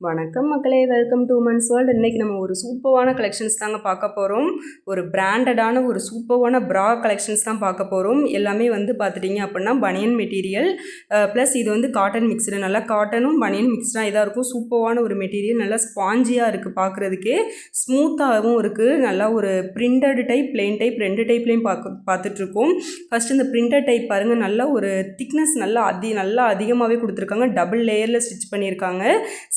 வணக்கம் மக்களே, welcome to women's world. இன்றைக்கி நம்ம ஒரு சூப்பரான கலெக்ஷன்ஸ் தாங்க பார்க்க போகிறோம். ஒரு பிராண்டடான ஒரு சூப்பரான ப்ரா கலெக்ஷன்ஸ் தான் பார்க்க போகிறோம். எல்லாமே வந்து பார்த்துட்டிங்க அப்படின்னா பனியன் மெட்டீரியல் ப்ளஸ் இது வந்து காட்டன் மிக்ஸ்டு, நல்லா காட்டனும் பனியன் மிக்ஸ்டாக இதாக இருக்கும். சூப்பரான ஒரு மெட்டீரியல், நல்லா ஸ்பாஞ்சியாக இருக்குது, பார்க்குறதுக்கே ஸ்மூத்தாகவும் இருக்குது. நல்லா ஒரு பிரிண்டட் டைப், பிளெயின் டைப் ரெண்டு டைப்லேயும் பார்த்துட்ருக்கோம். ஃபஸ்ட்டு இந்த பிரிண்டட் டைப் பாருங்கள், நல்லா ஒரு திக்னஸ் நல்லா அதிகமாகவே கொடுத்துருக்காங்க. டபுள் லேயரில் ஸ்டிச் பண்ணியிருக்காங்க.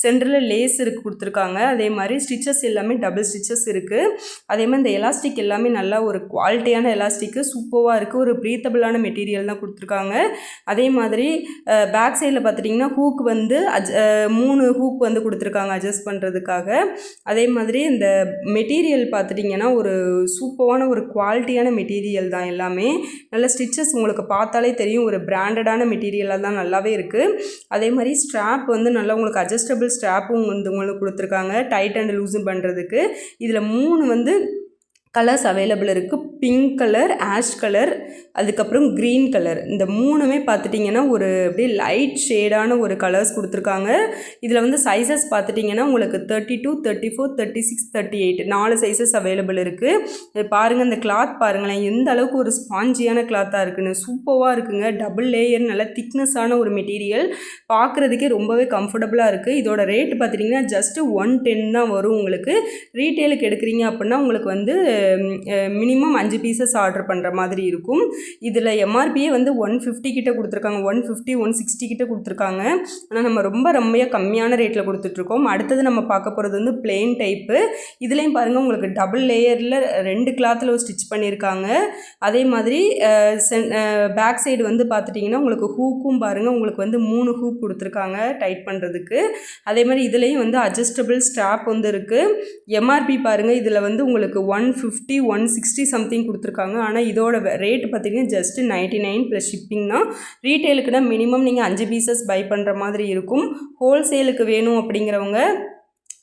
சென்டரில் லேஸ் இருக்கு கொடுத்துருக்காங்க. அதே மாதிரி ஸ்டிச்சஸ் எல்லாமே டபுள் ஸ்டிச்சஸ் இருக்குது. அதே மாதிரி இந்த எலாஸ்டிக் எல்லாமே நல்லா ஒரு குவாலிட்டியான எலாஸ்டிக்கு, சூப்பராக இருக்குது. ஒரு ப்ரீத்தபிளான மெட்டீரியல் தான் கொடுத்துருக்காங்க. அதே மாதிரி பேக் சைடில் பார்த்துட்டிங்கன்னா ஹூக் வந்து 3 ஹூக் வந்து கொடுத்துருக்காங்க அட்ஜஸ்ட் பண்ணுறதுக்காக. அதே மாதிரி இந்த மெட்டீரியல் பார்த்துட்டிங்கன்னா ஒரு சூப்பரான ஒரு குவாலிட்டியான மெட்டீரியல் தான். எல்லாமே நல்ல ஸ்டிச்சஸ் உங்களுக்கு பார்த்தாலே தெரியும், ஒரு பிராண்டடான மெட்டீரியலாக தான் நல்லாவே இருக்குது. அதே மாதிரி ஸ்ட்ராப் வந்து நல்லா உங்களுக்கு அட்ஜஸ்டபிள் ஸ்ட்ராப்பும் வந்து உங்களுக்கு கொடுத்துருக்காங்க டைட் அண்ட் லூஸும் பண்ணுறதுக்கு. இதில் 3 வந்து கலர்ஸ் அவைலபிள் இருக்குது. பிங்க் கலர், ஆஷ் கலர், அதுக்கப்புறம் க்ரீன் கலர். இந்த 3மே பார்த்துட்டிங்கன்னா ஒரு அப்படியே லைட் ஷேடான ஒரு கலர்ஸ் கொடுத்துருக்காங்க. இதில் வந்து சைஸஸ் பார்த்துட்டிங்கன்னா உங்களுக்கு 32, 34, 36, 38 4 சைஸஸ் அவைலபிள் இருக்குது. பாருங்கள், இந்த கிளாத் பாருங்களேன், எந்த அளவுக்கு ஒரு ஸ்பாஞ்சியான கிளாத்தாக இருக்குன்னு. சூப்பராக இருக்குங்க. டபுள் லேயர், நல்ல திக்னஸான ஒரு மெட்டீரியல், பார்க்குறதுக்கே ரொம்பவே கம்ஃபர்டபுளாக இருக்குது. இதோட ரேட் பார்த்துட்டிங்கன்னா ஜஸ்ட்டு 110 தான் வரும். உங்களுக்கு ரீட்டெயிலுக்கு எடுக்கிறீங்க அப்படின்னா உங்களுக்கு வந்து மினிமம் 5 பீசஸ் ஆர்டர் பண்ணுற மாதிரி இருக்கும். இதில் எம்ஆர்பியே வந்து 150 கிட்ட கொடுத்துருக்காங்க, 150, 160 கிட்ட கொடுத்துருக்காங்க. ஆனால் நம்ம ரொம்ப கம்மியான ரேட்டில் கொடுத்துட்ருக்கோம். அடுத்தது நம்ம பார்க்க போகிறது வந்து பிளெயின் டைப்பு. இதுலேயும் பாருங்கள், உங்களுக்கு டபுள் லேயரில் 2 கிளாத்தில் ஸ்டிச் பண்ணியிருக்காங்க. அதே மாதிரி பேக் சைடு வந்து பார்த்துட்டிங்கன்னா உங்களுக்கு ஹூக்கும் பாருங்கள், உங்களுக்கு வந்து 3 ஹூக் கொடுத்துருக்காங்க டைட் பண்ணுறதுக்கு. அதே மாதிரி இதுலேயும் வந்து அட்ஜஸ்டபிள் ஸ்ட்ராப் வந்து இருக்குது. எம்ஆர்பி பாருங்கள், இதில் வந்து உங்களுக்கு 150, 160 சம்திங் கொடுத்துருக்காங்க. ஆனால் இதோட ரேட் பார்த்திங்கன்னா ஜஸ்ட்டு 99 ப்ளஸ் ஷிப்பிங் தான். ரீட்டெயிலுக்குனா மினிமம் நீங்கள் 5 பீசஸ் பை பண்ணுற மாதிரி இருக்கும். ஹோல்சேலுக்கு வேணும் அப்படிங்கிறவங்க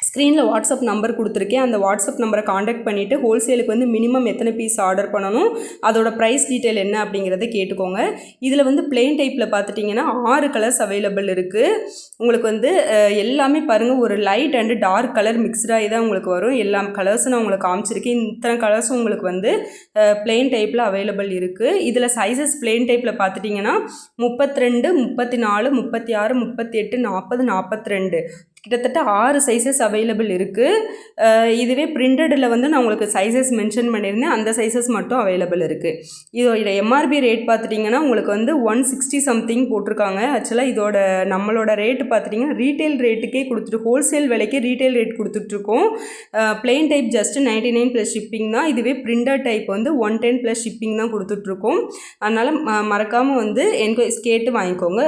ஸ்க்ரீனில் வாட்ஸ்அப் நம்பர் கொடுத்துருக்கேன். அந்த வாட்ஸ்அப் நம்பரை காண்டாக்ட் பண்ணிவிட்டு ஹோல்சேலுக்கு வந்து மினிமம் எத்தனை பீஸ் ஆர்டர் பண்ணணும், அதோட ப்ரைஸ் டீட்டெயில் என்ன அப்படிங்கிறத கேட்டுக்கோங்க. இதில் வந்து பிளெயின் டைப்பில் பார்த்துட்டிங்கன்னா 6 கலர்ஸ் அவைலபிள் இருக்குது. உங்களுக்கு வந்து எல்லாமே பாருங்கள், ஒரு லைட் அண்டு டார்க் கலர் மிக்ஸ்டாகி தான் உங்களுக்கு வரும். எல்லா கலர்ஸும் நான் உங்களுக்கு காமிச்சிருக்கேன். இத்தனை கலர்ஸும் உங்களுக்கு வந்து பிளெயின் டைப்பில் அவைலபிள் இருக்குது. இதில் சைஸஸ் பிளெயின் டைப்பில் பார்த்துட்டிங்கன்னா 32, 34, 36, 38, 40, 42 கிட்டத்தட்ட 6 சைஸஸ் அவைலபிள் இருக்குது. இதுவே பிரிண்டடில் வந்து நான் உங்களுக்கு சைஸஸ் மென்ஷன் பண்ணியிருந்தேன், அந்த சைஸஸ் மட்டும் அவைலபிள் இருக்குது. இதோட எம்ஆர்பி ரேட் பார்த்துட்டிங்கன்னா உங்களுக்கு வந்து 160 சம்திங் போட்டிருக்காங்க. ஆக்சுவலாக இதோட நம்மளோட ரேட்டு பார்த்துட்டிங்கன்னா ரீட்டைல் ரேட்டுக்கே ஹோல்சேல் விலைக்கே ரீட்டைல் ரேட் கொடுத்துட்ருக்கோம். Plain type just 99 plus shipping தான். இதுவே பிரிண்டட் டைப் வந்து 110 ப்ளஸ் ஷிப்பிங் தான் கொடுத்துட்ருக்கோம். அதனால் மறக்காமல் வந்து கேட்டு வாங்கிக்கோங்க.